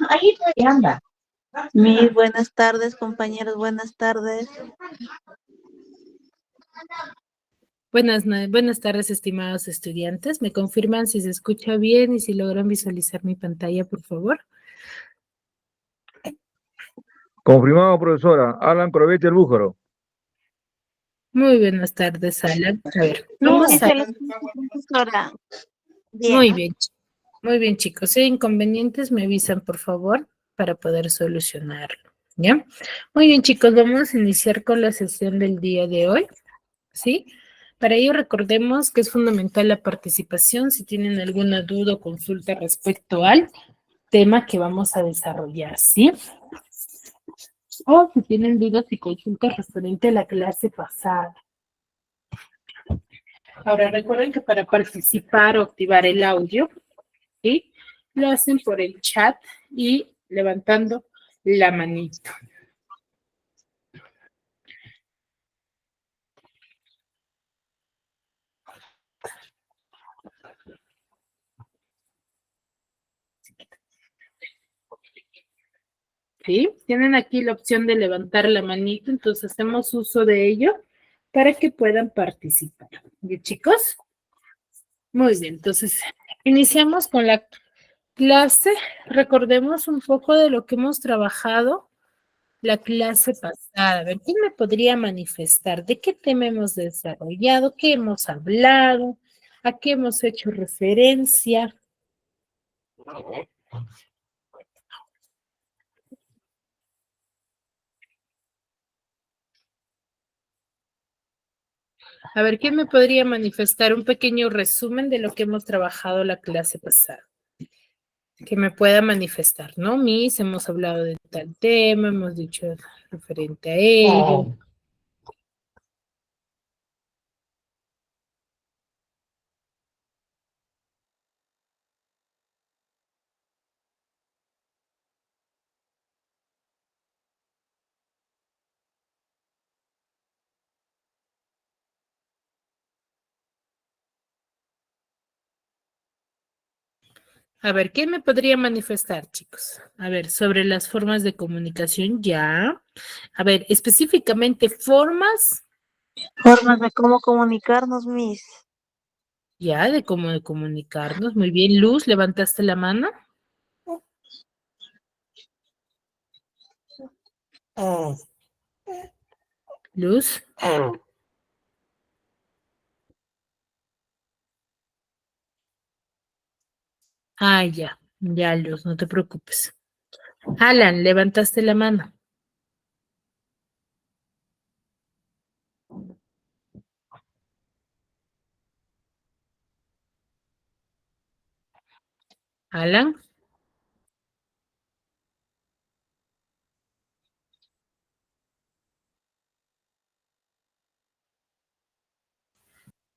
Ahí anda. Mis buenas tardes, compañeros, buenas tardes. Buenas tardes, estimados estudiantes. ¿Me confirman si se escucha bien y si logran visualizar mi pantalla, por favor? Confirmado, profesora. Alan Corbete el Bújaro. Muy buenas tardes, Alan. A ver, ¿Cómo vamos a... dice la profesora? Bien. Muy bien, chicos. Si hay inconvenientes, me avisan, por favor, para poder solucionarlo, ¿ya? Muy bien, chicos, vamos a iniciar con la sesión del día de hoy, ¿sí? Para ello recordemos que es fundamental la participación. Si tienen alguna duda o consulta respecto al tema que vamos a desarrollar, ¿sí? O si tienen dudas y consultas referente a la clase pasada. Ahora recuerden que para participar o activar el audio, ¿sí? Lo hacen por el chat y levantando la manito. ¿Sí? Tienen aquí la opción de levantar la manito, entonces hacemos uso de ello para que puedan participar. ¿Bien, chicos? Muy bien, entonces iniciamos con la clase. Recordemos un poco de lo que hemos trabajado la clase pasada. A ver, ¿quién me podría manifestar? ¿De qué tema hemos desarrollado? ¿Qué hemos hablado? ¿A qué hemos hecho referencia? A ver, ¿quién me podría manifestar un pequeño resumen de lo que hemos trabajado la clase pasada? Que me pueda manifestar, ¿no? Miss, hemos hablado de tal tema, hemos dicho referente a ello. A ver, ¿qué me podría manifestar, chicos? A ver, sobre las formas de comunicación, ya. A ver, específicamente formas, Formas de cómo comunicarnos, Miss. ya, de cómo de comunicarnos. Muy bien, Luz, ¿levantaste la mano? Luz. Ah, ya, Luz, no te preocupes. Alan, ¿levantaste la mano? Alan.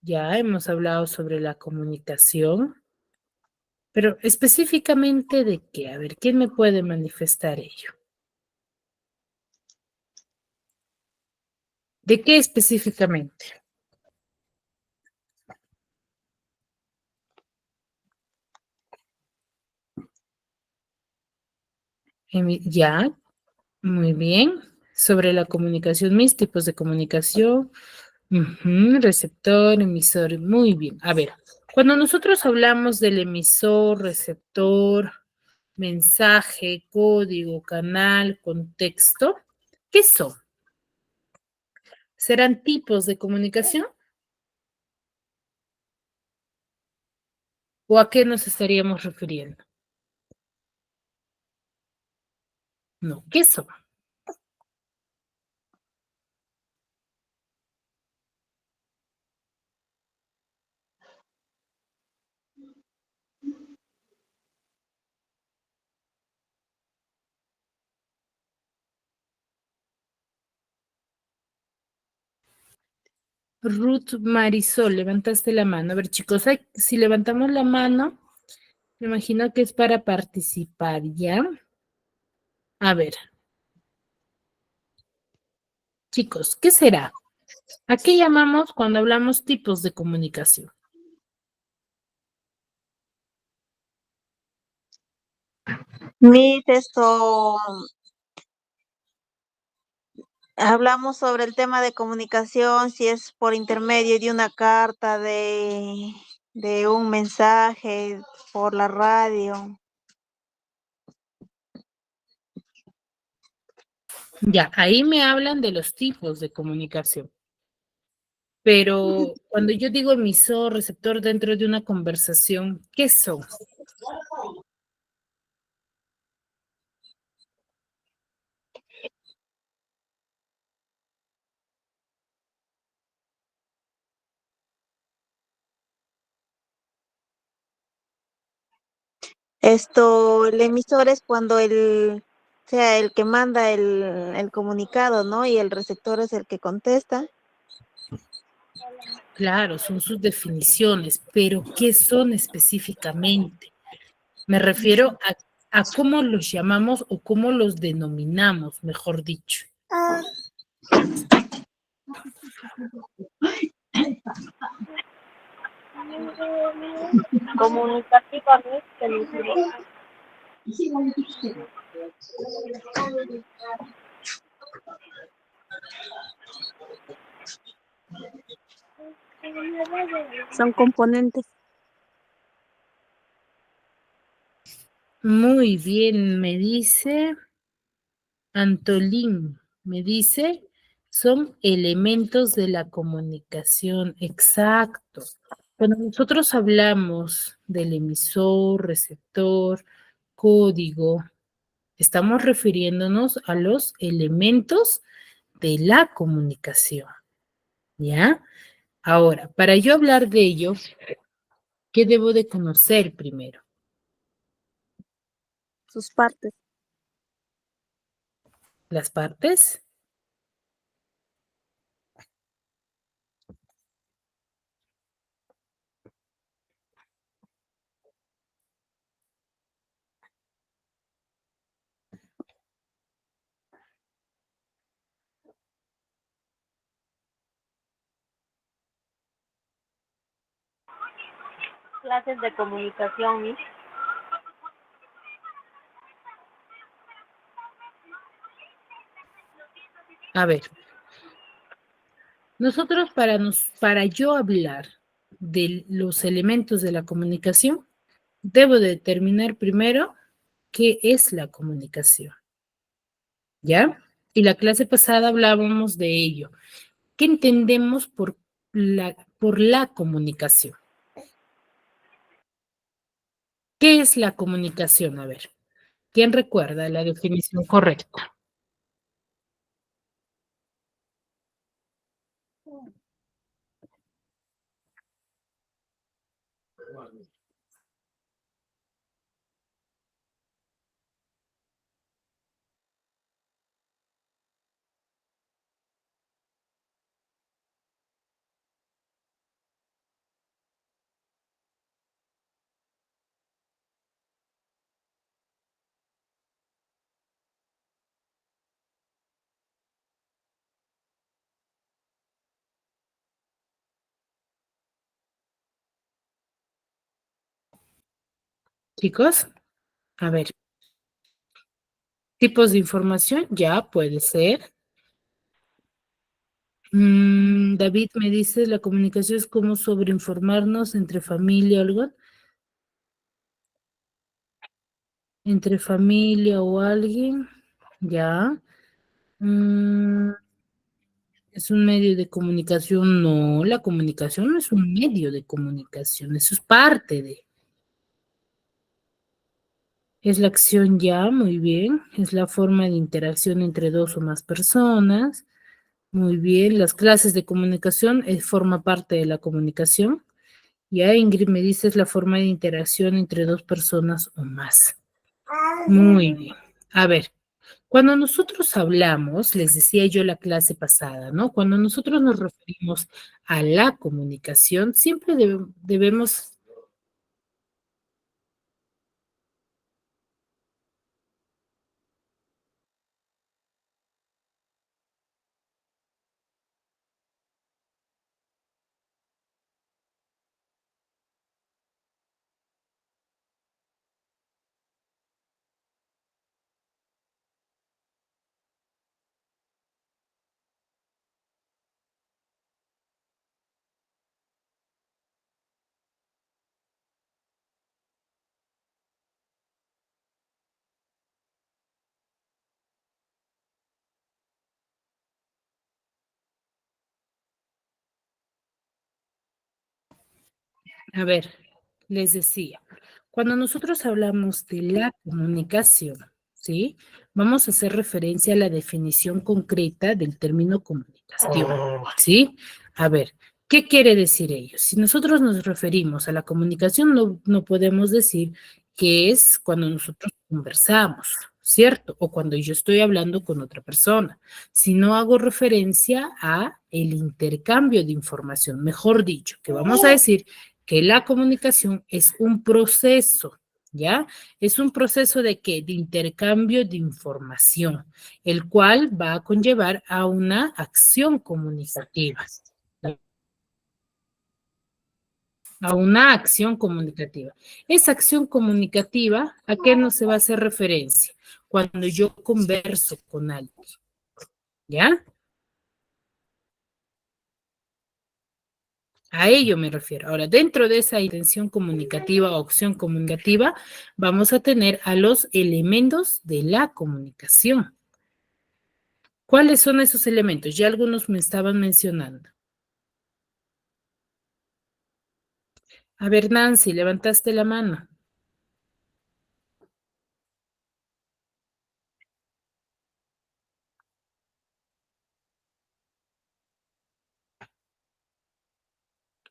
Ya hemos hablado sobre la comunicación, pero específicamente de qué. A ver, ¿quién me puede manifestar ello? ¿De qué específicamente? Ya, muy bien. Sobre la comunicación, mis tipos de comunicación. Receptor, emisor, muy bien. A ver, cuando nosotros hablamos del emisor, receptor, mensaje, código, canal, contexto, ¿qué son? ¿Serán tipos de comunicación? ¿O a qué nos estaríamos refiriendo? No, ¿qué son? Ruth Marisol, levantaste la mano. A ver, chicos, si levantamos la mano, me imagino que es para participar, ¿ya? A ver, chicos, ¿qué será? ¿A qué llamamos cuando hablamos tipos de comunicación? Miss, esto, hablamos sobre el tema de comunicación, si es por intermedio de una carta, de un mensaje, por la radio. Ya, ahí me hablan de los tipos de comunicación. Pero cuando yo digo emisor, receptor dentro de una conversación, ¿qué son? Esto, el emisor es cuando sea el que manda el comunicado, ¿no? Y el receptor es el que contesta. Claro, son sus definiciones, pero ¿qué son específicamente? Me refiero a cómo los llamamos o cómo los denominamos, mejor dicho. Comunicativamente, Son componentes. Muy bien, me dice Antolín, me dice, son elementos de la comunicación, exacto. Cuando nosotros hablamos del emisor, receptor, código, estamos refiriéndonos a los elementos de la comunicación, ¿ya? Ahora, para yo hablar de ello, ¿qué debo de conocer primero? Sus partes. Las partes. clases de comunicación, Miss. A ver, nosotros para yo hablar de los elementos de la comunicación, debo de determinar primero qué es la comunicación, ¿ya? Y la clase pasada hablábamos de ello. ¿Qué entendemos por la comunicación? ¿Qué es la comunicación? A ver, ¿quién recuerda la definición correcta? Chicos, a ver, tipos de información, ya puede ser. David me dice, la comunicación es como sobreinformarnos entre familia o algo, entre familia o alguien, ya. Mm, ¿Es un medio de comunicación? No, la comunicación no es un medio de comunicación, eso es parte de. Es la acción ya, muy bien. Es la forma de interacción entre dos o más personas. Muy bien. Las clases de comunicación forma parte de la comunicación. Ya Ingrid me dice es la forma de interacción entre dos personas o más. Muy bien. A ver, cuando nosotros hablamos, les decía yo la clase pasada, ¿no? Cuando nosotros nos referimos a la comunicación, siempre debemos. A ver, les decía, cuando nosotros hablamos de la comunicación, ¿sí? Vamos a hacer referencia a la definición concreta del término comunicación, ¿sí? A ver, ¿qué quiere decir ello? Si nosotros nos referimos a la comunicación, no podemos decir que es cuando nosotros conversamos, ¿cierto? O cuando yo estoy hablando con otra persona, sino hago referencia a el intercambio de información, mejor dicho, que vamos a decir que la comunicación es un proceso, ¿ya? Es un proceso de qué? De intercambio de información, el cual va a conllevar a una acción comunicativa. A una acción comunicativa. Esa acción comunicativa, ¿a qué no se va a hacer referencia? Cuando yo converso con alguien, ¿ya? A ello me refiero. Ahora, dentro de esa intención comunicativa o acción comunicativa, vamos a tener a los elementos de la comunicación. ¿Cuáles son esos elementos? Ya algunos me estaban mencionando. A ver, Nancy, levantaste la mano.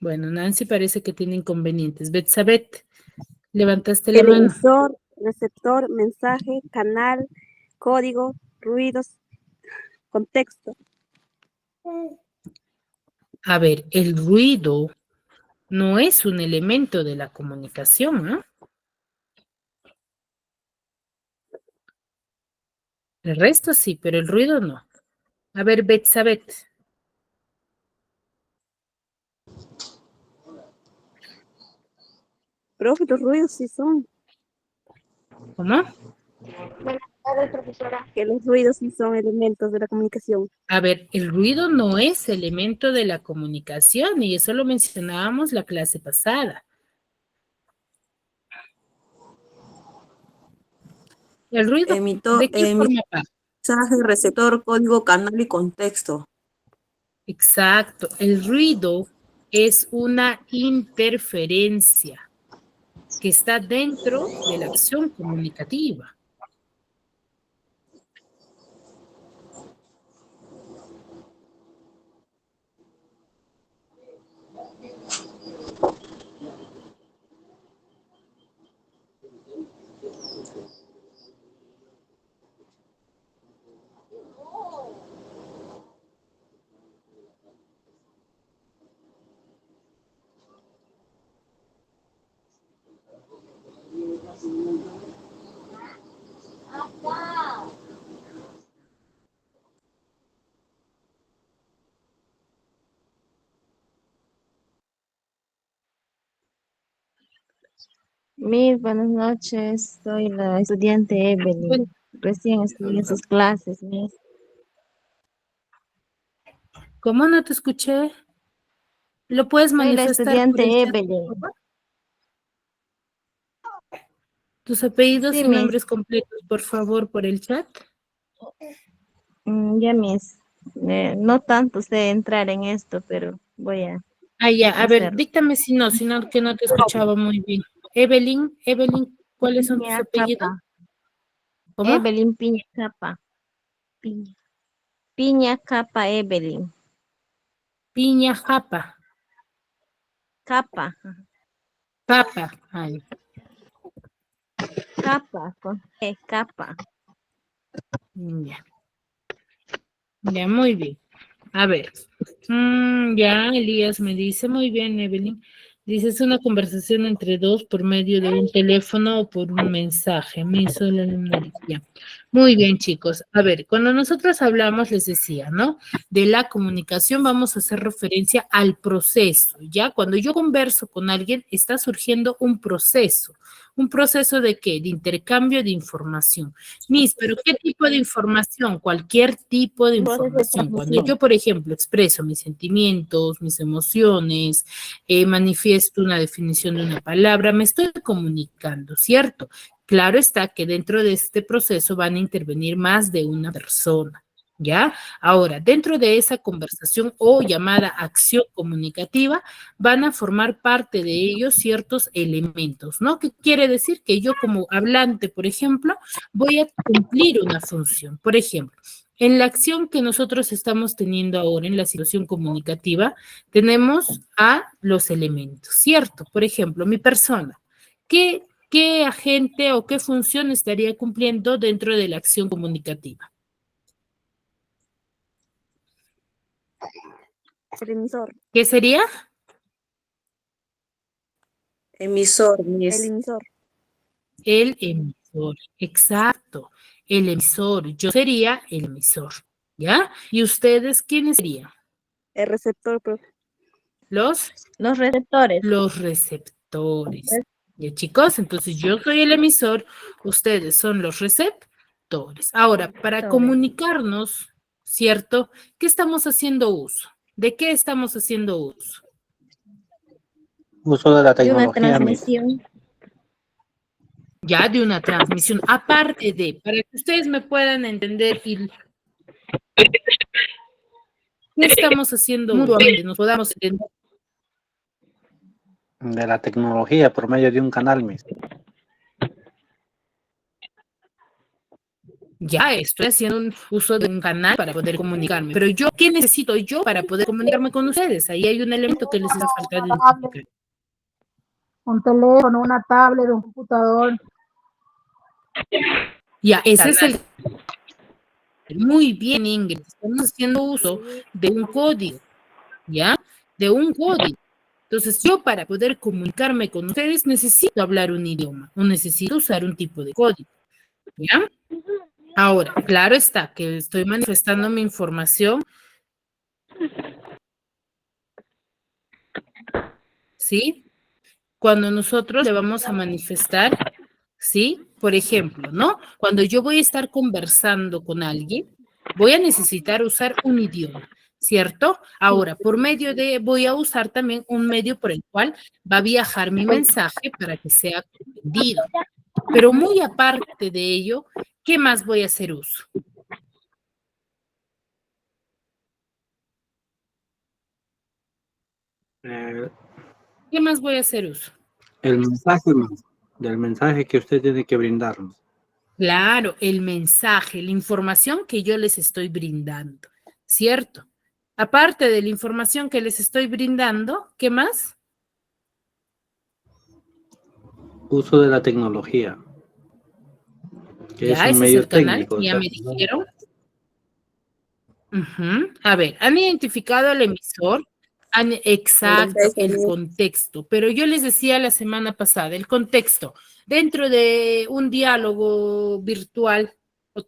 Bueno, Nancy parece que tiene inconvenientes. Betsabet, levantaste la El mano. emisor, receptor, mensaje, canal, código, ruidos, contexto. A ver, el ruido no es un elemento de la comunicación, ¿no? El resto sí, pero el ruido no. A ver, Betsabet. Profe, los ruidos sí son, ¿Cómo? Buenas tardes, profesora. que los ruidos sí son elementos de la comunicación. A ver, el ruido no es elemento de la comunicación y eso lo mencionábamos la clase pasada. El ruido, ¿de qué forma parte? Mensaje, receptor, código, canal y contexto. Exacto, el ruido es una interferencia que está dentro de la acción comunicativa. Miss, buenas noches. Soy la estudiante Evelyn. Recién estudié en sus clases, Miss. ¿Cómo no te escuché? ¿Lo puedes Soy la manifestar por estudiante el chat, por Evelyn. favor? Tus apellidos Sí, y Miss. nombres completos, por favor, por el chat. Ya, Miss. No tanto sé entrar en esto, pero voy a Ah, ya, a ver, hacerlo. díctame si no, que no te escuchaba muy bien. Evelyn, ¿cuáles son tus Piña apellidos? Capa. ¿Cómo? Evelyn Piña Capa. Piña. Piña Capa Evelyn. Piña Japa. Capa. Papa. Ay, Capa. Con G, capa. ya. Ya, muy bien. A ver. Ya, Elías me dice, muy bien, Evelyn. Dice, es una conversación entre dos por medio de un teléfono o por un mensaje. Me hizo la energía. Muy bien, chicos. A ver, cuando nosotros hablamos, les decía, ¿no? De la comunicación vamos a hacer referencia al proceso, ¿ya? Cuando yo converso con alguien, está surgiendo un proceso. ¿Un proceso de qué? De intercambio de información. Miss, pero ¿qué tipo de información? Cualquier tipo de información. Cuando yo, por ejemplo, expreso mis sentimientos, mis emociones, manifiesto una definición de una palabra, me estoy comunicando, ¿cierto? Claro está que dentro de este proceso van a intervenir más de una persona, ¿Ya? Ahora, dentro de esa conversación o llamada acción comunicativa, van a formar parte de ellos ciertos elementos, ¿no? ¿Qué quiere decir? Que yo como hablante, por ejemplo, voy a cumplir una función. Por ejemplo, en la acción que nosotros estamos teniendo ahora, en la situación comunicativa, tenemos a los elementos, ¿cierto? Por ejemplo, mi persona. ¿Qué agente o qué función estaría cumpliendo dentro de la acción comunicativa? El emisor. ¿Qué sería? Emisor, El Miss. emisor. El emisor, exacto, el emisor. Yo sería el emisor, ¿ya? ¿Y ustedes quiénes serían? El receptor, profe. Los receptores. receptores. ¿Ya, chicos? Entonces yo soy el emisor, ustedes son los receptores. Ahora, para comunicarnos, ¿cierto? ¿Qué estamos haciendo uso? ¿De qué estamos haciendo uso? Uso de la De una tecnología, Miss. transmisión. Ya de una transmisión, aparte de, para que ustedes me puedan entender y ¿qué estamos haciendo mutuamente? Nos podamos entender. De la tecnología por medio de un canal, Miss. Ya estoy haciendo un uso de un canal para poder comunicarme, pero yo, ¿qué necesito yo para poder comunicarme con ustedes? Ahí hay un elemento que les hace falta identificar. Un teléfono, una tablet, un computador. Ya, ese es el... Muy bien, Ingrid, estamos haciendo uso de un código, ¿ya? De un código. Entonces, yo para poder comunicarme con ustedes necesito hablar un idioma, o necesito usar un tipo de código, ¿ya? Ahora, claro está que estoy manifestando mi información, ¿sí? Cuando nosotros le vamos a manifestar, ¿sí? Por ejemplo, ¿no? Cuando yo voy a estar conversando con alguien, voy a necesitar usar un idioma, ¿cierto? Ahora, voy a usar también un medio por el cual va a viajar mi mensaje para que sea comprendido. Pero muy aparte de ello, ¿qué más voy a hacer uso? Eh, ¿Qué más voy a hacer uso? el mensaje, Miss, del mensaje que usted tiene que brindarnos. Claro, el mensaje, la información que yo les estoy brindando, ¿cierto? Aparte de la información que les estoy brindando, ¿qué más? Uso de la tecnología, que es Ya, un ese es medio el canal, técnico. ya me dijeron. A ver, han identificado al emisor, exacto, el contexto, pero yo les decía la semana pasada, el contexto, dentro de un diálogo virtual o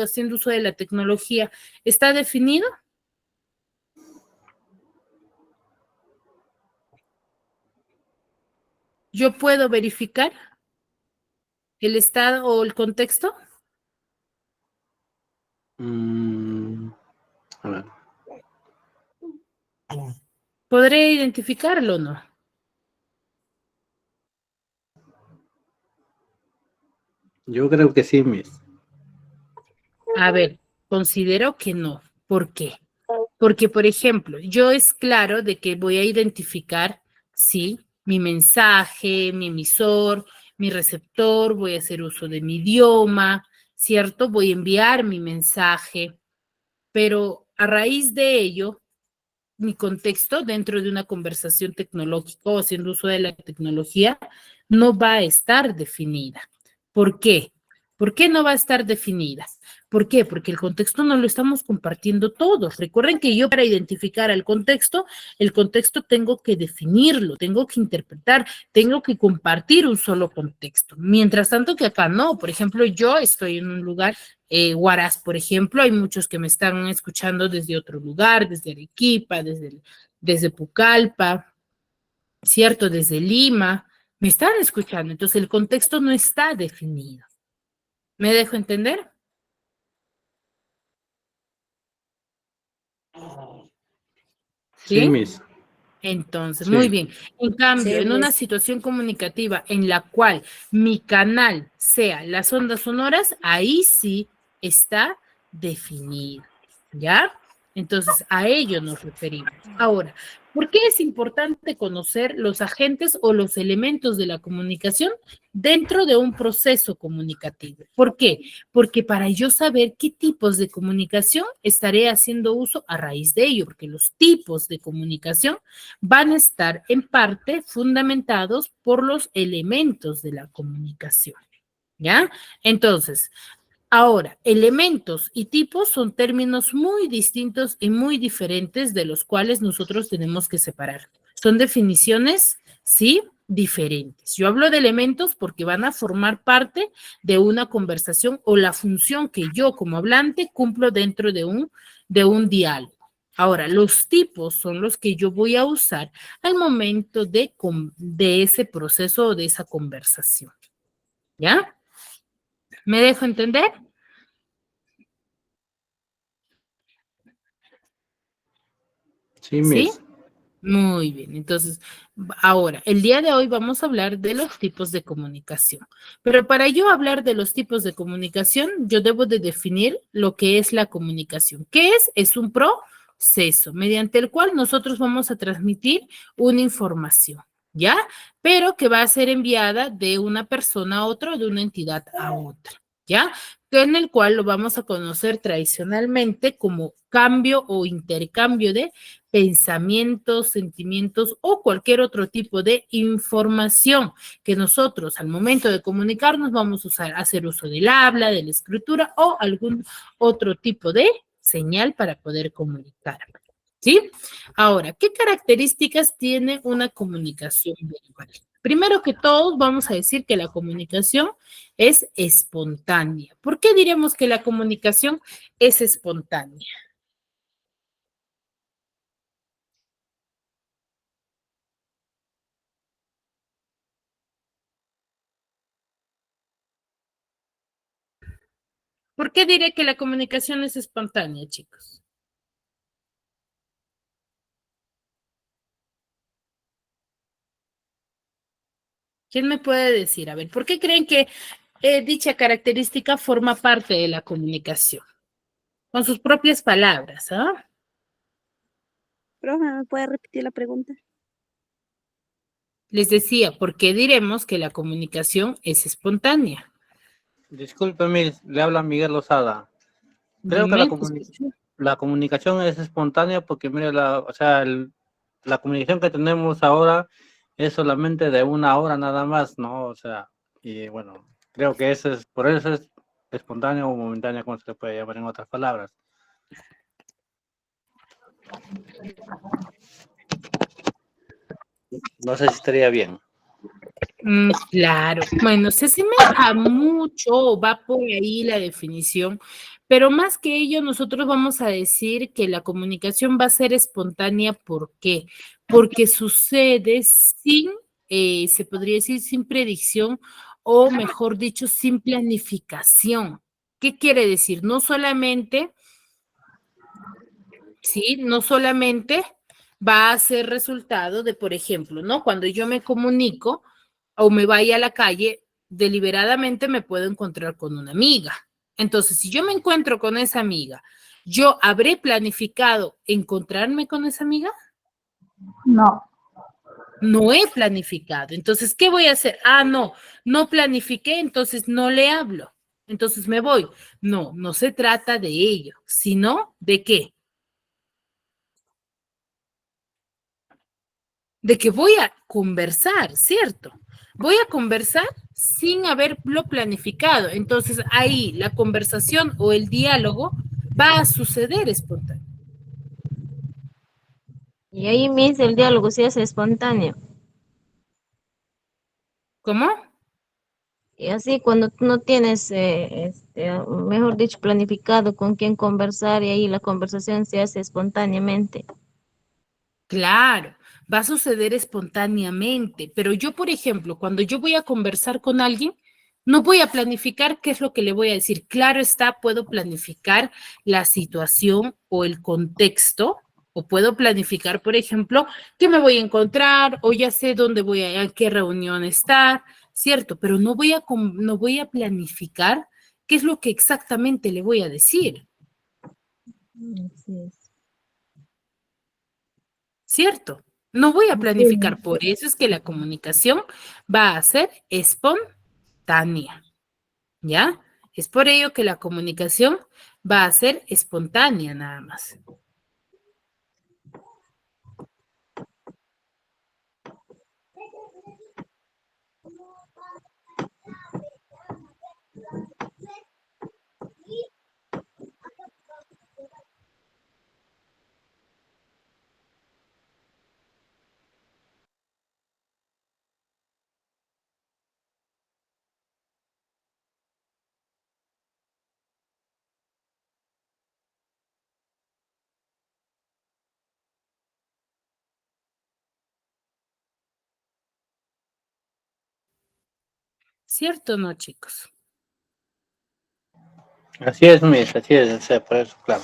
haciendo uso de la tecnología, ¿está definido? ¿Yo puedo verificar el estado o el contexto? A ver. ¿Podré identificarlo o no? Yo creo que sí, Miss. A ver, considero que no. ¿Por qué? Porque, por ejemplo, yo es claro de que voy a identificar, sí, mi mensaje, mi emisor, mi receptor, voy a hacer uso de mi idioma, ¿cierto? Voy a enviar mi mensaje, pero a raíz de ello, mi contexto dentro de una conversación tecnológica o haciendo uso de la tecnología no va a estar definida. ¿Por qué? ¿Por qué no va a estar definida? ¿Por qué? Porque el contexto no lo estamos compartiendo todos. Recuerden que yo para identificar el contexto tengo que definirlo, tengo que interpretar, tengo que compartir un solo contexto. Mientras tanto que acá no. Por ejemplo, yo estoy en un lugar, Huaraz, por ejemplo, hay muchos que me están escuchando desde otro lugar, desde Arequipa, desde Pucallpa, ¿cierto? Desde Lima, me están escuchando. Entonces el contexto no está definido. ¿Me dejo entender? Sí, ¿Sí? Miss. Entonces, Sí. muy bien. En cambio, Sí, en una Miss. situación comunicativa en la cual mi canal sea las ondas sonoras, ahí sí está definido. ¿Ya? Entonces, a ello nos referimos. Ahora, ¿por qué es importante conocer los agentes o los elementos de la comunicación dentro de un proceso comunicativo? ¿Por qué? Porque para yo saber qué tipos de comunicación estaré haciendo uso a raíz de ello, porque los tipos de comunicación van a estar en parte fundamentados por los elementos de la comunicación. ¿Ya? Entonces, ahora, elementos y tipos son términos muy distintos y muy diferentes de los cuales nosotros tenemos que separar. Son definiciones, sí, diferentes. Yo hablo de elementos porque van a formar parte de una conversación o la función que yo como hablante cumplo dentro de un diálogo. Ahora, los tipos son los que yo voy a usar al momento de ese proceso o de esa conversación. ¿Ya? ¿Me dejo entender? Sí, ¿Sí? Miss. Muy bien, entonces, ahora, el día de hoy vamos a hablar de los tipos de comunicación. Pero para yo hablar de los tipos de comunicación, yo debo de definir lo que es la comunicación. ¿Qué es? Es un proceso mediante el cual nosotros vamos a transmitir una información, ¿ya? Pero que va a ser enviada de una persona a otra o de una entidad a otra, ¿ya? En el cual lo vamos a conocer tradicionalmente como cambio o intercambio de pensamientos, sentimientos o cualquier otro tipo de información que nosotros al momento de comunicarnos vamos a hacer uso del habla, de la escritura o algún otro tipo de señal para poder comunicar. ¿Sí? Ahora, ¿qué características tiene una comunicación verbal? Primero que todo, vamos a decir que la comunicación es espontánea. ¿Por qué diremos que la comunicación es espontánea? ¿Por qué diré que la comunicación es espontánea, chicos? ¿Quién me puede decir? A ver, ¿por qué creen que dicha característica forma parte de la comunicación? Con sus propias palabras, ¿ah? Profe, ¿me puede repetir la pregunta? Les decía, ¿por qué diremos que la comunicación es espontánea? Disculpe, Miss, le habla Miguel Lozada. Creo que Dime, te escucho. la comunicación es espontánea porque, mire, la comunicación que tenemos ahora es solamente de una hora nada más, ¿no? O sea, y bueno, creo que por eso es espontánea o momentánea, como se le puede llamar en otras palabras. No sé si estaría bien. Claro, bueno, se asemeja mucho, va por ahí la definición, pero más que ello, nosotros vamos a decir que la comunicación va a ser espontánea. ¿Por qué? Porque sucede sin, se podría decir, sin predicción o, mejor dicho, sin planificación. ¿Qué quiere decir? No solamente, sí, no solamente va a ser resultado de, por ejemplo, ¿no? Cuando yo me comunico o me vaya a la calle, deliberadamente me puedo encontrar con una amiga. Entonces, si yo me encuentro con esa amiga, ¿yo habré planificado encontrarme con esa amiga? No, No he planificado. Entonces, ¿qué voy a hacer? Ah, no, no planifiqué, entonces no le hablo. Entonces me voy. No, no se trata de ello, sino de qué? De que voy a conversar, ¿cierto? Voy a conversar sin haberlo planificado. Entonces ahí la conversación o el diálogo va a suceder espontáneo. Y ahí mismo el diálogo se hace espontáneo. ¿Cómo? Y así cuando tú no tienes, mejor dicho, planificado con quién conversar y ahí la conversación se hace espontáneamente. Claro, va a suceder espontáneamente, pero yo, por ejemplo, cuando yo voy a conversar con alguien, no voy a planificar qué es lo que le voy a decir. Claro está, puedo planificar la situación o el contexto, o puedo planificar, por ejemplo, qué me voy a encontrar, o ya sé dónde voy a qué reunión estar, ¿cierto? Pero no voy a planificar qué es lo que exactamente le voy a decir. Así es. ¿Cierto? No voy a planificar, por eso es que la comunicación va a ser espontánea, ¿ya? Es por ello que la comunicación va a ser espontánea nada más. ¿Cierto o no, chicos? Así es, Miss, así es, o sea, por eso, claro.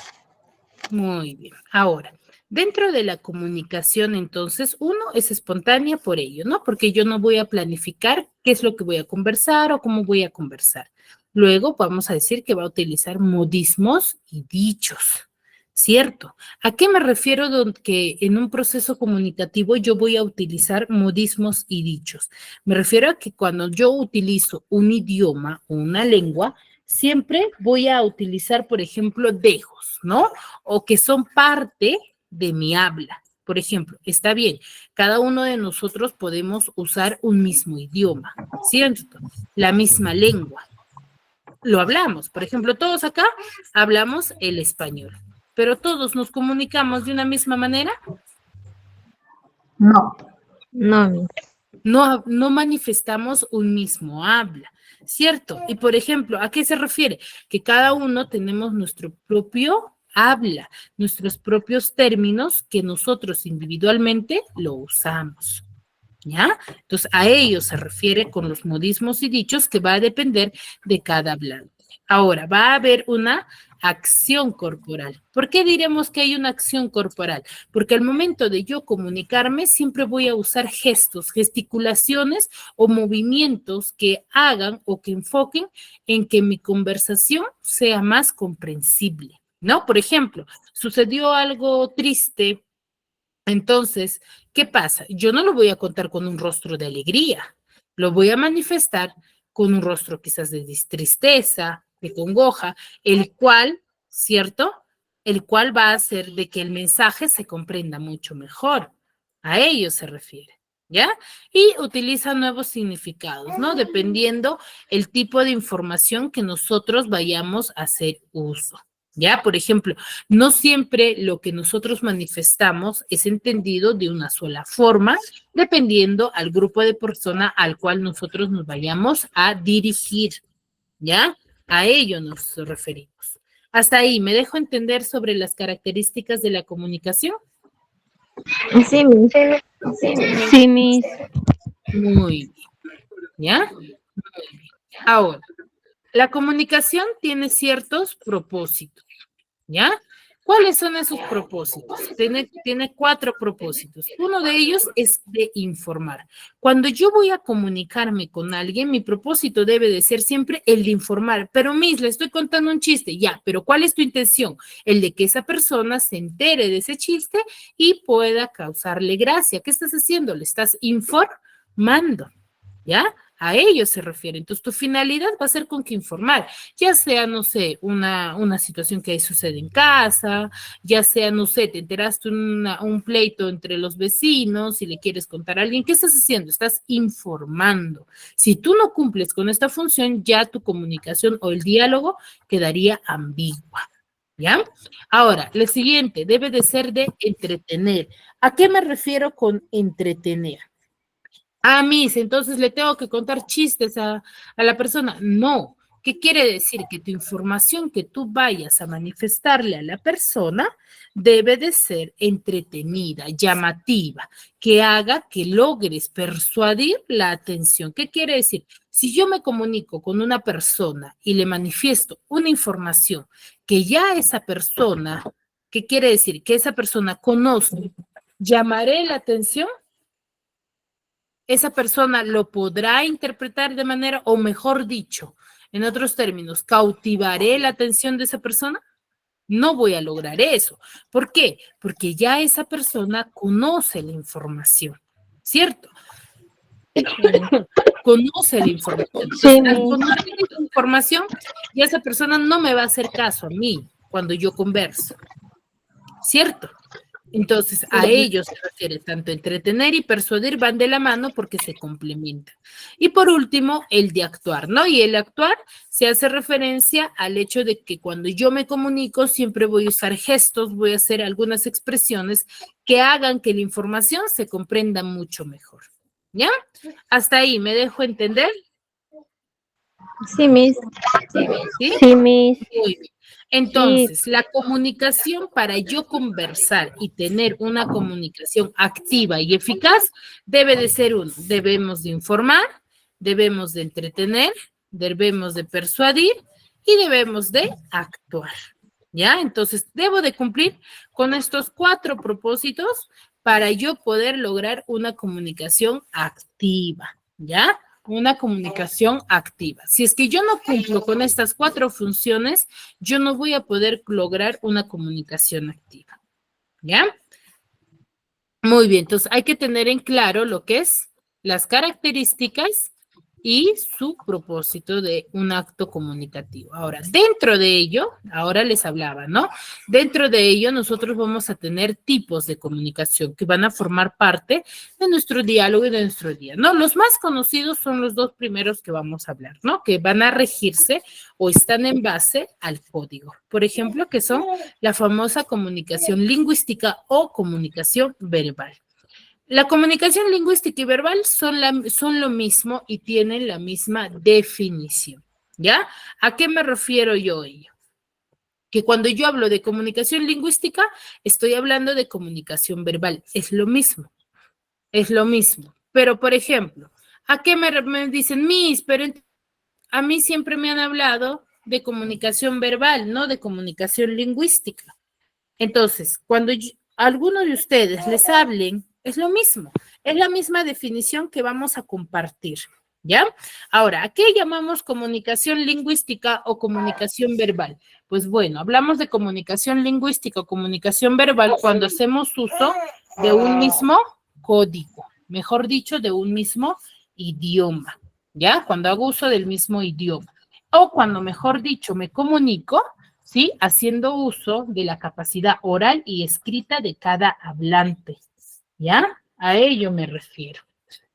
Muy bien. Ahora, dentro de la comunicación, entonces, uno es espontánea por ello, ¿no? Porque yo no voy a planificar qué es lo que voy a conversar o cómo voy a conversar. Luego vamos a decir que va a utilizar modismos y dichos, ¿cierto? ¿A qué me refiero que en un proceso comunicativo yo voy a utilizar modismos y dichos? Me refiero a que cuando yo utilizo un idioma o una lengua, siempre voy a utilizar, por ejemplo, dejos, ¿no? O que son parte de mi habla. Por ejemplo, está bien, cada uno de nosotros podemos usar un mismo idioma, ¿cierto? La misma lengua. Lo hablamos. Por ejemplo, todos acá hablamos el español, pero todos nos comunicamos de una misma manera. No. No, mi. No manifestamos un mismo habla, ¿cierto? Y por ejemplo, ¿a qué se refiere? Que cada uno tenemos nuestro propio habla, nuestros propios términos que nosotros individualmente lo usamos, ¿ya? Entonces, a ello se refiere con los modismos y dichos que va a depender de cada hablante. Ahora, va a haber una acción corporal. ¿Por qué diremos que hay una acción corporal? Porque al momento de yo comunicarme, siempre voy a usar gestos, gesticulaciones o movimientos que hagan o que enfoquen en que mi conversación sea más comprensible, ¿no? Por ejemplo, sucedió algo triste. Entonces, ¿qué pasa? Yo no lo voy a contar con un rostro de alegría, lo voy a manifestar con un rostro quizás de tristeza, de congoja, el cual, ¿cierto? El cual va a hacer de que el mensaje se comprenda mucho mejor. A ello se refiere, ¿ya? Y utiliza nuevos significados, ¿no? Dependiendo el tipo de información que nosotros vayamos a hacer uso. ¿Ya? Por ejemplo, no siempre lo que nosotros manifestamos es entendido de una sola forma, dependiendo al grupo de persona al cual nosotros nos vayamos a dirigir, ¿ya? A ello nos referimos. Hasta ahí, ¿me dejo entender sobre las características de la comunicación? Sí, mi. Sí, Miss. Muy bien, ¿ya? Muy bien. Ahora, la comunicación tiene ciertos propósitos, ¿ya? ¿Cuáles son esos propósitos? Tiene 4 propósitos. Uno de ellos es de informar. Cuando yo voy a comunicarme con alguien, mi propósito debe de ser siempre el de informar. Pero, Miss, le estoy contando un chiste, ya, pero ¿cuál es tu intención? El de que esa persona se entere de ese chiste y pueda causarle gracia. ¿Qué estás haciendo? Le estás informando, ¿ya? A ello se refiere. Entonces, tu finalidad va a ser con que informar, ya sea, no sé, una situación que sucede en casa, ya sea, no sé, te enteraste un pleito entre los vecinos y le quieres contar a alguien. ¿Qué estás haciendo? Estás informando. Si tú no cumples con esta función, ya tu comunicación o el diálogo quedaría ambigua. ¿Ya? Ahora, lo siguiente debe de ser de entretener. ¿A qué me refiero con entretener? Ah, Miss, entonces le tengo que contar chistes a la persona. No. ¿Qué quiere decir? Que tu información que tú vayas a manifestarle a la persona debe de ser entretenida, llamativa, que haga que logres persuadir la atención. ¿Qué quiere decir? Si yo me comunico con una persona y le manifiesto una información que ya esa persona, ¿qué quiere decir? Que esa persona conoce, llamaré la atención. Esa persona lo podrá interpretar de manera, o mejor dicho, en otros términos, ¿cautivaré la atención de esa persona? No voy a lograr eso. ¿Por qué? Porque ya esa persona conoce la información, ¿cierto? Conoce la información. Entonces, al conocer la información, ya esa persona no me va a hacer caso a mí cuando yo converso, ¿cierto? Entonces, a ellos se refiere tanto entretener y persuadir van de la mano porque se complementan. Y por último, el de actuar, ¿no? Y el actuar se hace referencia al hecho de que cuando yo me comunico siempre voy a usar gestos, voy a hacer algunas expresiones que hagan que la información se comprenda mucho mejor. ¿Ya? Hasta ahí, ¿me dejo entender? Sí, Miss. ¿Sí? Sí, Miss. Muy bien. Entonces, la comunicación para yo conversar y tener una comunicación activa y eficaz debe de ser uno. Debemos de informar, debemos de entretener, debemos de persuadir y debemos de actuar. ¿Ya? Entonces, debo de cumplir con estos 4 propósitos para yo poder lograr una comunicación activa. ¿Ya? Una comunicación activa. Si es que yo no cumplo con estas 4 funciones, yo no voy a poder lograr una comunicación activa. ¿Ya? Muy bien, entonces hay que tener en claro lo que es las características y su propósito de un acto comunicativo. Ahora, dentro de ello, ahora les hablaba, ¿no? Dentro de ello, nosotros vamos a tener tipos de comunicación que van a formar parte de nuestro diálogo y de nuestro día, ¿no? Los más conocidos son los 2 primeros que vamos a hablar, ¿no? Que van a regirse o están en base al código. Por ejemplo, que son la famosa comunicación lingüística o comunicación verbal. La comunicación lingüística y verbal son lo mismo y tienen la misma definición, ¿ya? ¿A qué me refiero yo ello? Que cuando yo hablo de comunicación lingüística, estoy hablando de comunicación verbal. Es lo mismo, es lo mismo. Pero, por ejemplo, ¿a qué me dicen, Miss? Pero a mí siempre me han hablado de comunicación verbal, no de comunicación lingüística. Entonces, cuando alguno de ustedes les hablen, es lo mismo, es la misma definición que vamos a compartir, ¿ya? Ahora, ¿a qué llamamos comunicación lingüística o comunicación verbal? Pues bueno, hablamos de comunicación lingüística o comunicación verbal cuando hacemos uso de un mismo código, mejor dicho, de un mismo idioma, ¿ya? Cuando hago uso del mismo idioma. O cuando, mejor dicho, me comunico, ¿sí? Haciendo uso de la capacidad oral y escrita de cada hablante, ¿ya? A ello me refiero,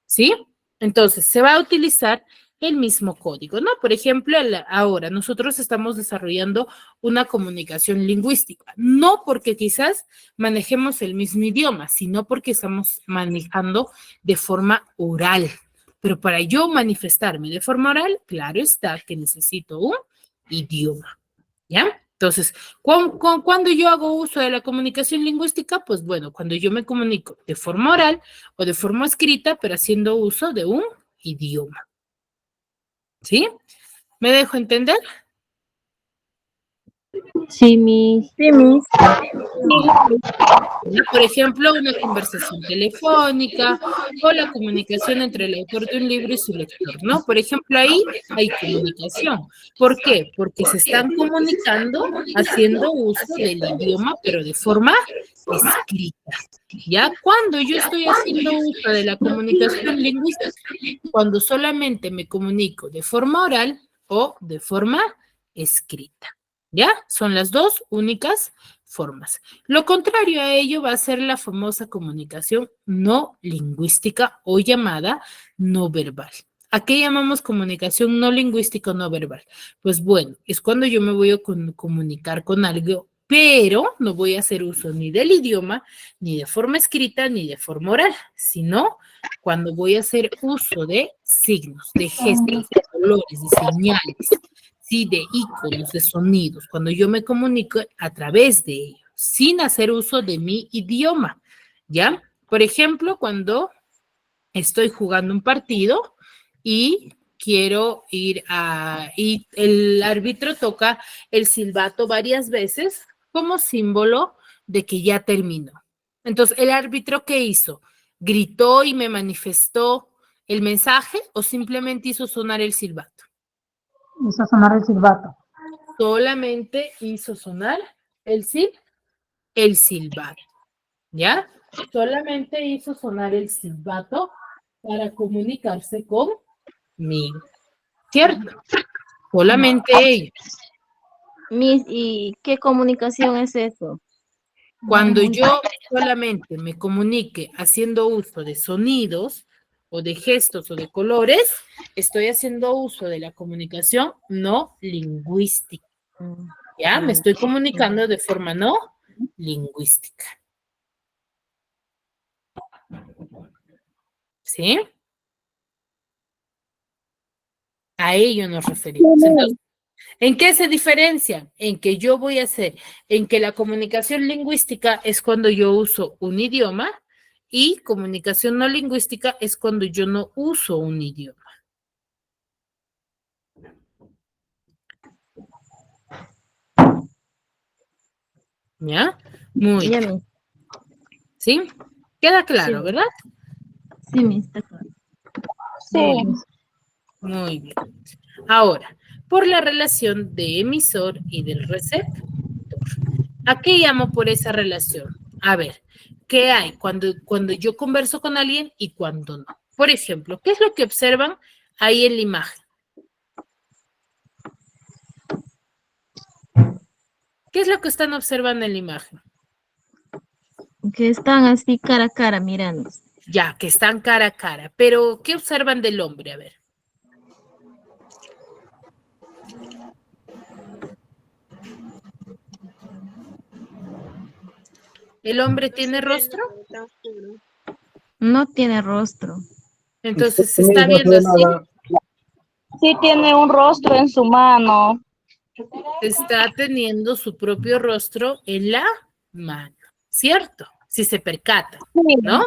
¿sí? Entonces, se va a utilizar el mismo código, ¿no? Por ejemplo, ahora nosotros estamos desarrollando una comunicación lingüística, no porque quizás manejemos el mismo idioma, sino porque estamos manejando de forma oral. Pero para yo manifestarme de forma oral, claro está que necesito un idioma, ¿ya? Entonces, ¿cuándo yo hago uso de la comunicación lingüística? Pues bueno, cuando yo me comunico de forma oral o de forma escrita, pero haciendo uso de un idioma. ¿Sí? ¿Me dejo entender? Sí, Miss. Por ejemplo, una conversación telefónica o la comunicación entre el autor de un libro y su lector, ¿no? Por ejemplo, ahí hay comunicación. ¿Por qué? Porque se están comunicando haciendo uso del idioma, pero de forma escrita. ¿Ya? Cuando yo estoy haciendo uso de la comunicación lingüística, cuando solamente me comunico de forma oral o de forma escrita. ¿Ya? Son las 2 únicas formas. Lo contrario a ello va a ser la famosa comunicación no lingüística o llamada no verbal. ¿A qué llamamos comunicación no lingüística o no verbal? Pues bueno, es cuando yo me voy a comunicar con algo, pero no voy a hacer uso ni del idioma, ni de forma escrita, ni de forma oral, sino cuando voy a hacer uso de signos, de gestos, de colores, de señales, sí, de iconos, de sonidos, cuando yo me comunico a través de ellos, sin hacer uso de mi idioma, ¿ya? Por ejemplo, cuando estoy jugando un partido y quiero ir y el árbitro toca el silbato varias veces como símbolo de que ya terminó. Entonces, ¿el árbitro qué hizo? ¿Gritó y me manifestó el mensaje o simplemente hizo sonar el silbato? Hizo sonar el silbato. Solamente hizo sonar el silbato, ¿ya? Solamente hizo sonar el silbato para comunicarse conmigo, ¿cierto? Solamente ellos. Miss, ¿y qué comunicación es eso? Cuando yo solamente me comunique haciendo uso de sonidos o de gestos o de colores, estoy haciendo uso de la comunicación no lingüística. ¿Ya? Me estoy comunicando de forma no lingüística. ¿Sí? A ello nos referimos. Entonces, ¿en qué se diferencia? En que yo voy a hacer, en que la comunicación lingüística es cuando yo uso un idioma y comunicación no lingüística es cuando yo no uso un idioma. ¿Ya? Muy Ya, bien. Miss. ¿Sí? Queda Sí, claro, ¿verdad? sí, Miss, está claro. Muy bien. Muy bien. Ahora, por la relación de emisor y del receptor. ¿A qué llamo por esa relación? A ver, ¿qué hay cuando yo converso con alguien y cuando no? Por ejemplo, ¿qué es lo que observan ahí en la imagen? ¿Qué es lo que están observando en la imagen? Que están así cara a cara mirando. Ya, que están cara a cara, pero ¿qué observan del hombre? A ver. ¿El hombre tiene rostro? No tiene rostro. Entonces, ¿se No está se viendo ve así? nada. Sí tiene un rostro en su mano. Está teniendo su propio rostro en la mano, ¿cierto? Si se percatan, ¿no?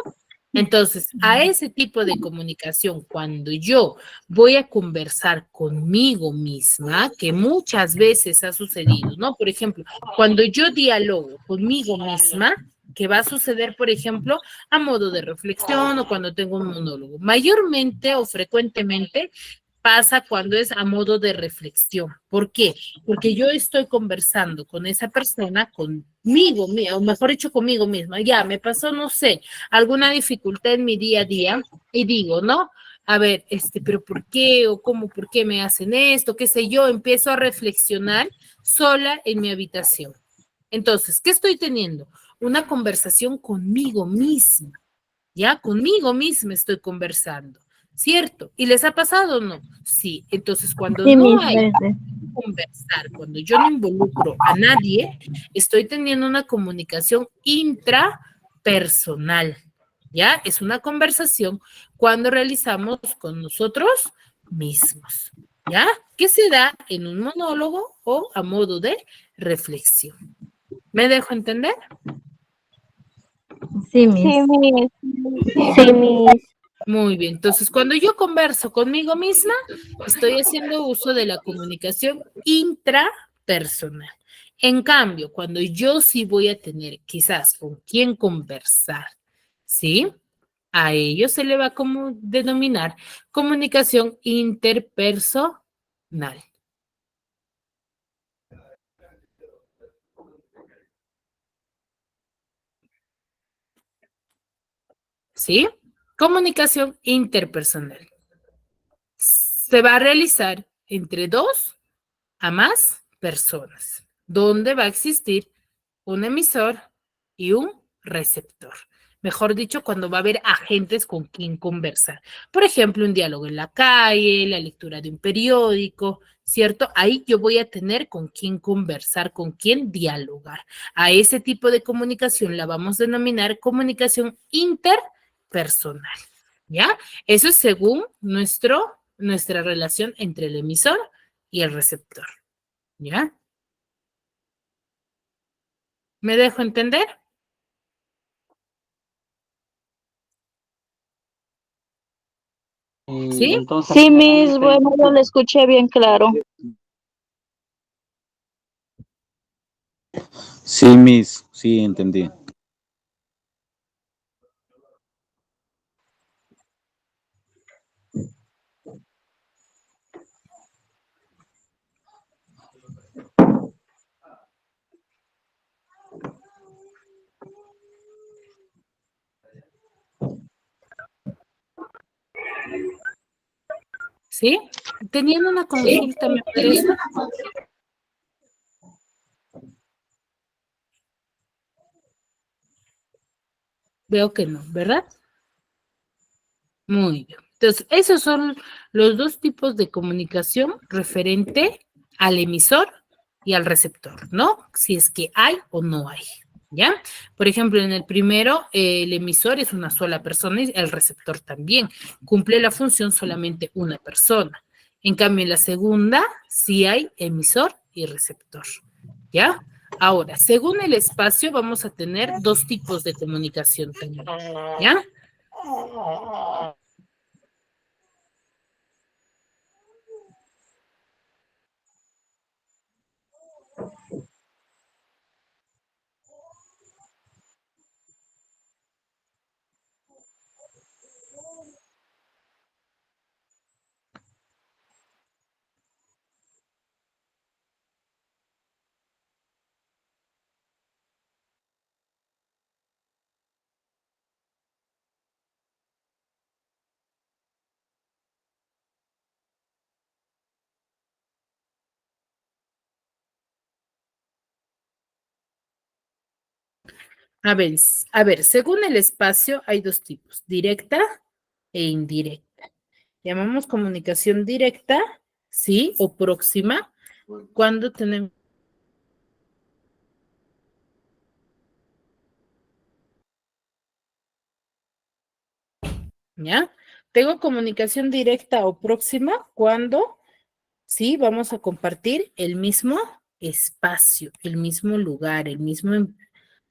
Entonces, a ese tipo de comunicación, cuando yo voy a conversar conmigo misma, que muchas veces ha sucedido, ¿no? Por ejemplo, cuando yo dialogo conmigo misma, que va a suceder, por ejemplo, a modo de reflexión o cuando tengo un monólogo. Mayormente o frecuentemente pasa cuando es a modo de reflexión. ¿Por qué? Porque yo estoy conversando con esa persona, conmigo, o mejor dicho, conmigo misma. Ya, me pasó, no sé, alguna dificultad en mi día a día y digo, ¿no? A ver, pero ¿por qué? O cómo, ¿por qué me hacen esto? ¿Qué sé yo? Empiezo a reflexionar sola en mi habitación. Entonces, ¿qué estoy teniendo? Una conversación conmigo misma. Ya conmigo misma estoy conversando, ¿cierto? ¿Y les ha pasado o no? Sí, entonces cuando Sí, no Miss, hay verde. conversar, cuando yo no involucro a nadie, estoy teniendo una comunicación intrapersonal, ¿ya? Es una conversación cuando realizamos con nosotros mismos, ¿ya? Que se da en un monólogo o a modo de reflexión. ¿Me dejo entender? Sí, Miss. Sí, mis. Muy bien, entonces cuando yo converso conmigo misma, estoy haciendo uso de la comunicación intrapersonal. En cambio, cuando yo sí voy a tener quizás con quién conversar, ¿sí? A ello se le va a denominar comunicación interpersonal. ¿Sí? Comunicación interpersonal. Se va a realizar entre dos a más personas, donde va a existir un emisor y un receptor. Mejor dicho, cuando va a haber agentes con quien conversar. Por ejemplo, un diálogo en la calle, la lectura de un periódico, ¿cierto? Ahí yo voy a tener con quién conversar, con quién dialogar. A ese tipo de comunicación la vamos a denominar comunicación interpersonal, ¿ya? Eso es según nuestra relación entre el emisor y el receptor, ¿ya? ¿Me dejo entender? ¿Sí? Entonces, Sí, mis, bueno, yo le escuché bien claro. Sí, Miss, sí, entendí. ¿Sí? Tenían una consulta, me parece. Veo que no, ¿verdad? Muy bien. Entonces, esos son los dos tipos de comunicación referente al emisor y al receptor, ¿no? Si es que hay o no hay, ¿ya? Por ejemplo, en el primero, el emisor es una sola persona y el receptor también. Cumple la función solamente una persona. En cambio, en la segunda, sí hay emisor y receptor, ¿ya? Ahora, según el espacio, vamos a tener dos tipos de comunicación también, ¿ya? A ver, según el espacio hay dos tipos, directa e indirecta. Llamamos comunicación directa, ¿sí? O próxima, cuando tenemos... ¿Ya? Tengo comunicación directa o próxima cuando, sí, vamos a compartir el mismo espacio, el mismo lugar, el mismo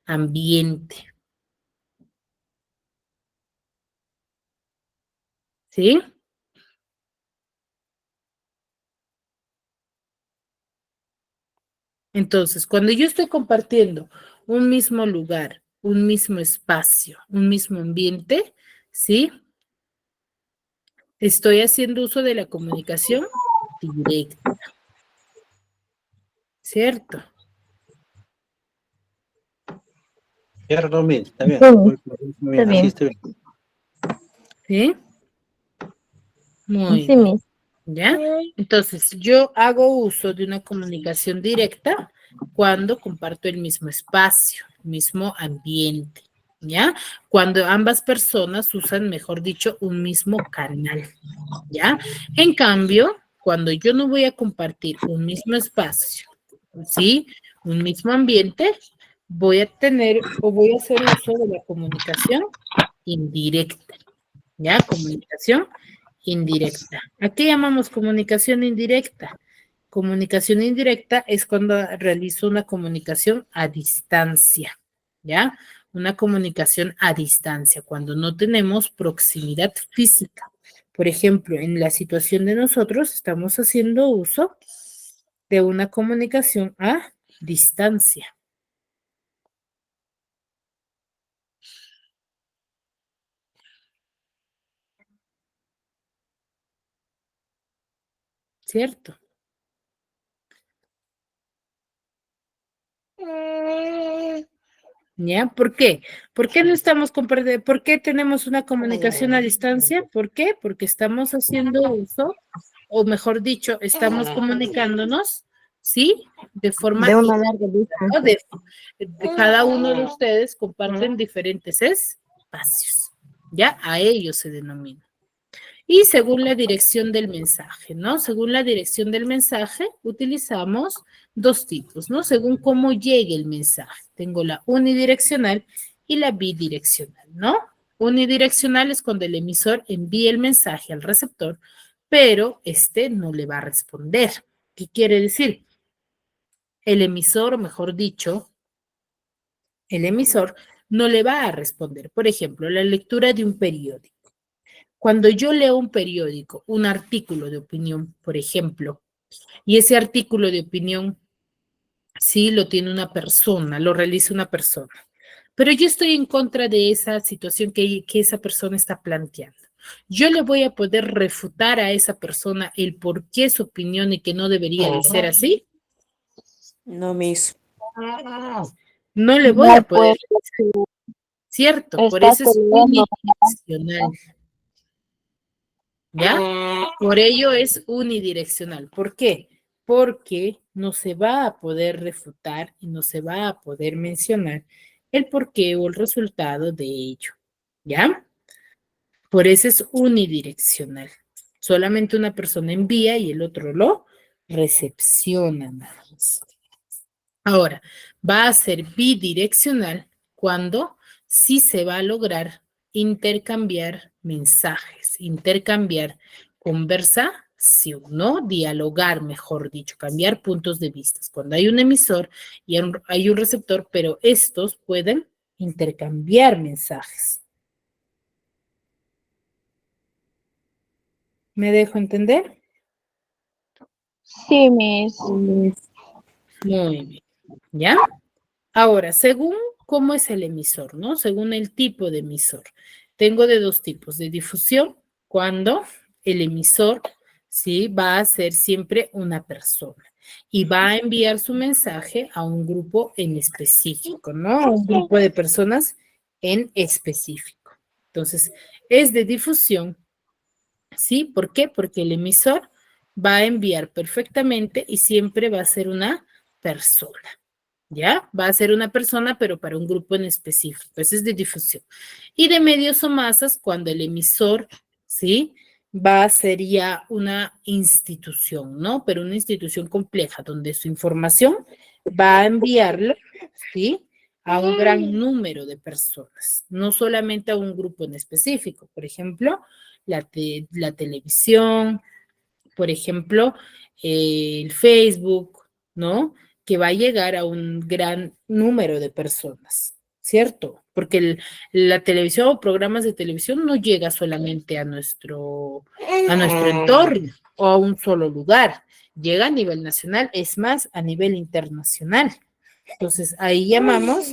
ambiente, ¿sí? Entonces, cuando yo estoy compartiendo un mismo lugar, un mismo espacio, un mismo ambiente, ¿sí? Estoy haciendo uso de la comunicación directa, ¿cierto? Cierto, Miss, está bien. Sí, Muy bien, está así bien. está bien. ¿Sí? Muy Sí, bien. Miss. ¿Ya? Entonces, yo hago uso de una comunicación directa cuando comparto el mismo espacio, el mismo ambiente, ¿ya? Cuando ambas personas usan, mejor dicho, un mismo canal, ¿ya? En cambio, cuando yo no voy a compartir un mismo espacio, ¿sí? Un mismo ambiente, voy a tener o voy a hacer uso de la comunicación indirecta, ¿ya? Comunicación indirecta. ¿A qué llamamos comunicación indirecta? Comunicación indirecta es cuando realizo una comunicación a distancia, ¿ya? Una comunicación a distancia, cuando no tenemos proximidad física. Por ejemplo, en la situación de nosotros estamos haciendo uso de una comunicación a distancia, ¿cierto? ¿Ya? ¿Por qué? ¿Por qué no estamos compartiendo? ¿Por qué tenemos una comunicación a distancia? ¿Por qué? Porque estamos haciendo uso, o mejor dicho, estamos comunicándonos, ¿sí? De forma De una larga ¿no? distancia. De cada uno de ustedes comparten diferentes espacios, ¿ya? A ellos se denomina. Y según la dirección del mensaje, ¿no? Según la dirección del mensaje, utilizamos dos tipos, ¿no? Según cómo llegue el mensaje. Tengo la unidireccional y la bidireccional, ¿no? Unidireccional es cuando el emisor envía el mensaje al receptor, pero este no le va a responder. ¿Qué quiere decir? El emisor, o mejor dicho, el emisor no le va a responder. Por ejemplo, la lectura de un periódico. Cuando yo leo un periódico, un artículo de opinión, por ejemplo, y ese artículo de opinión sí lo tiene una persona, lo realiza una persona, pero yo estoy en contra de esa situación que esa persona está planteando. Yo le voy a poder refutar a esa persona el por qué su opinión y que no debería de ser así. No, Miss. No le voy No, a poder, pues, ¿cierto? Por está eso es peleando. unidireccional. ¿Ya? Por ello es unidireccional. ¿Por qué? Porque no se va a poder refutar y no se va a poder mencionar el porqué o el resultado de ello. ¿Ya? Por eso es unidireccional. Solamente una persona envía y el otro lo recepciona nada más. Ahora, va a ser bidireccional cuando sí se va a lograr intercambiar mensajes, intercambiar conversación, ¿no? Dialogar, mejor dicho, cambiar puntos de vista. Cuando hay un emisor y hay un receptor, pero estos pueden intercambiar mensajes. ¿Me dejo entender? Sí, Miss. Muy bien. ¿Ya? Ahora, según cómo es el emisor, ¿no? Según el tipo de emisor. Tengo de dos tipos, de difusión, cuando el emisor, ¿sí? Va a ser siempre una persona y va a enviar su mensaje a un grupo en específico, ¿no? A un grupo de personas en específico. Entonces, es de difusión, ¿sí? ¿Por qué? Porque el emisor va a enviar perfectamente y siempre va a ser una persona. ¿Ya? Va a ser una persona, pero para un grupo en específico. Eso es de difusión. Y de medios o masas, cuando el emisor, ¿sí? Sería una institución, ¿no? Pero una institución compleja, donde su información va a enviarlo, ¿sí? A un gran número de personas, no solamente a un grupo en específico. Por ejemplo, la televisión, por ejemplo, el Facebook, ¿no? Que va a llegar a un gran número de personas, ¿cierto? Porque la televisión o programas de televisión no llega solamente a nuestro entorno o a un solo lugar, llega a nivel nacional, es más, a nivel internacional. Entonces, ahí llamamos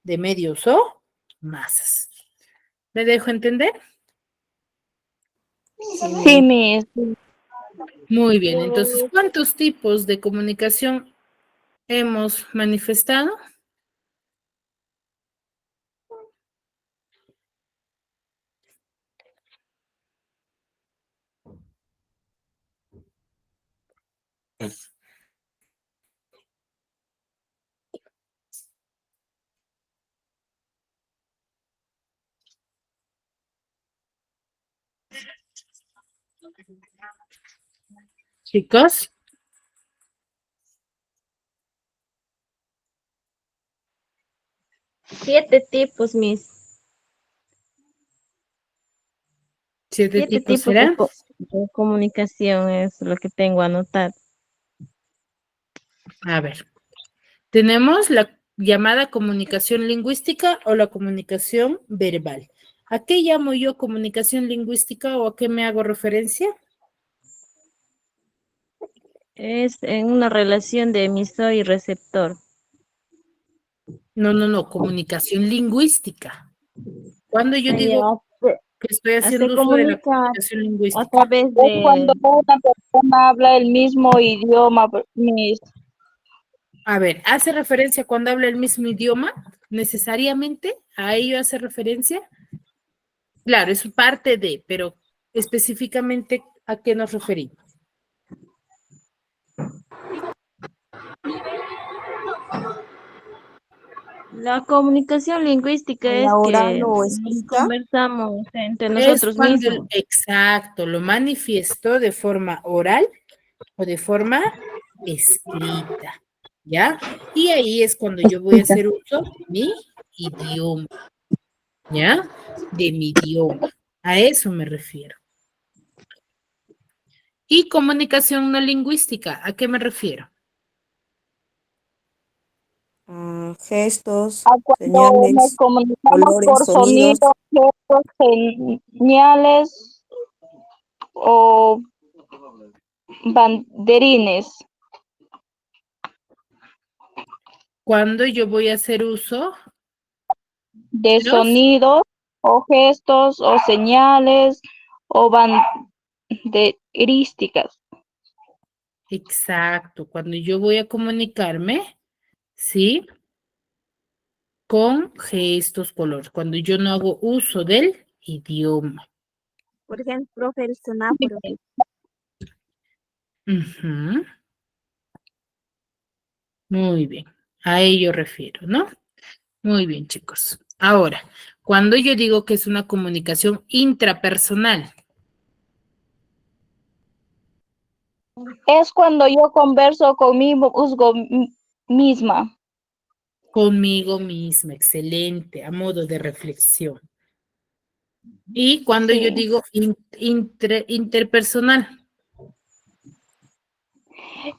de medios o masas. ¿Me dejo entender? Sí, Miss. Muy bien, entonces, ¿cuántos tipos de comunicación hemos manifestado? Chicos, 7 tipos, mis. 7 7 tipos tipos de, serán. de comunicación es lo que tengo anotado. A ver, tenemos la llamada comunicación lingüística o la comunicación verbal. ¿A qué llamo yo comunicación lingüística o a qué me hago referencia? Es en una relación de emisor y receptor. No, comunicación lingüística. Cuando yo digo que estoy Se haciendo uso de la comunica comunicación a lingüística. través Es cuando de... una persona habla el mismo idioma, Miss. A ver, ¿hace referencia cuando habla el mismo idioma? ¿Necesariamente a ello hace referencia? Claro, es parte de, pero específicamente ¿a qué nos referimos? La comunicación lingüística es La oral que o nos escrita. conversamos entre Es nosotros cuando, mismos. exacto, lo manifiesto de forma oral o de forma escrita, ¿ya? Y ahí es cuando yo voy a hacer uso de mi idioma, ¿ya? De mi idioma. A eso me refiero. Y comunicación no lingüística, ¿a qué me refiero? Gestos, Cuando nos señales, comunicamos olores, por sonidos. sonidos, gestos, señales o banderines. Cuando yo voy a hacer uso De de los... sonidos o gestos o señales o banderísticas. Exacto, cuando yo voy a comunicarme, ¿sí? Con gestos, colores, cuando yo no hago uso del idioma. Por ejemplo, profe, el semáforo. Ujú. Muy bien, a ello refiero, ¿no? Muy bien, chicos. Ahora, cuando yo digo que es una comunicación intrapersonal, Es cuando yo converso conmigo misma. conmigo misma, excelente, a modo de reflexión. Y cuando yo Sí. digo interpersonal,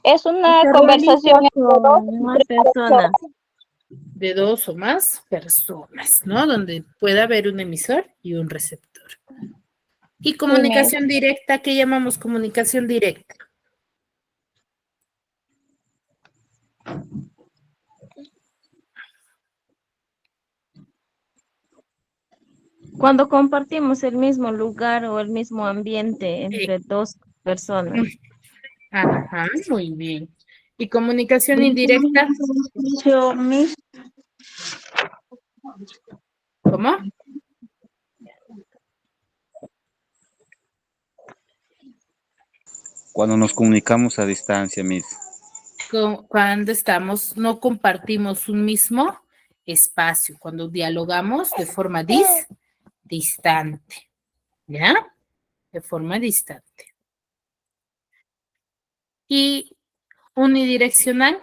Es una Se conversación realiza entre dos con más personas. de dos o más personas, ¿no? Donde pueda haber un emisor y un receptor. Y comunicación directa, ¿qué llamamos comunicación directa? Cuando compartimos el mismo lugar o el mismo ambiente entre dos personas. Ajá, muy bien. ¿Y comunicación indirecta? ¿Cómo? Cuando nos comunicamos a distancia, Miss. Cuando estamos, no compartimos un mismo espacio, cuando dialogamos de forma distante, ¿ya? De forma distante. Y unidireccional.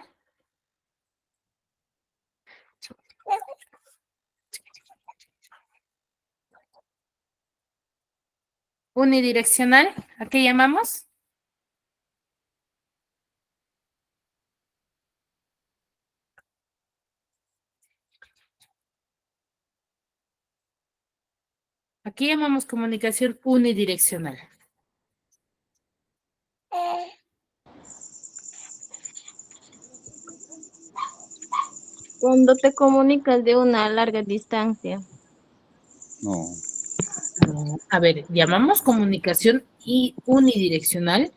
Unidireccional, ¿a qué llamamos? Aquí llamamos comunicación unidireccional. Cuando te comunicas de una larga distancia. No. A ver, llamamos comunicación unidireccional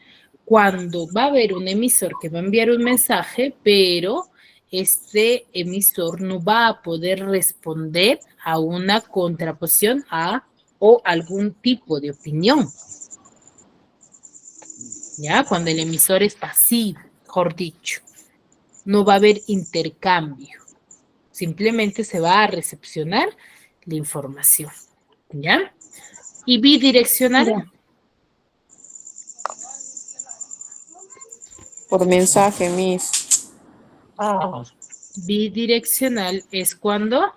cuando va a haber un emisor que va a enviar un mensaje, pero este emisor no va a poder responder a una contraposición o algún tipo de opinión. ¿Ya? Cuando el emisor es pasivo, mejor dicho, no va a haber intercambio. Simplemente se va a recepcionar la información. ¿Ya? Y bidireccional. Por mensaje, Miss. Bidireccional es cuando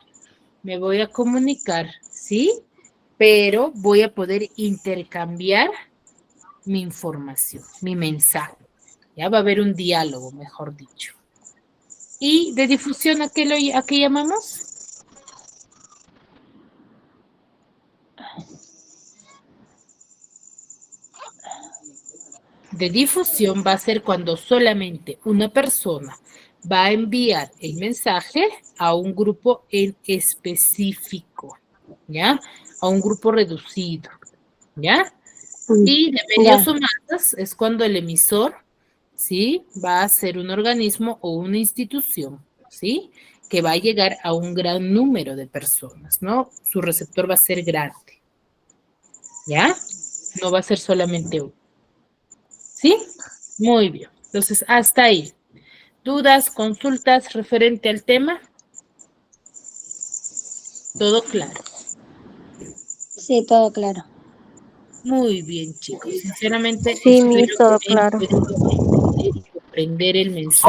me voy a comunicar, ¿sí? Pero voy a poder intercambiar mi información, mi mensaje. Ya va a haber un diálogo, mejor dicho. ¿Y de difusión a qué llamamos? De difusión va a ser cuando solamente una persona va a enviar el mensaje a un grupo en específico, ¿ya? A un grupo reducido, ¿ya? Y de medios o masas es cuando el emisor, ¿sí? Va a ser un organismo o una institución, ¿sí? Que va a llegar a un gran número de personas, ¿no? Su receptor va a ser grande, ¿ya? No va a ser solamente uno. ¿Sí? Muy bien. Entonces, hasta ahí. ¿Dudas, consultas referente al tema? ¿Todo claro? Sí, todo claro. Muy bien, chicos. Sinceramente, Sí, espero Miss, todo que hayan claro. podido entender y comprender el mensaje.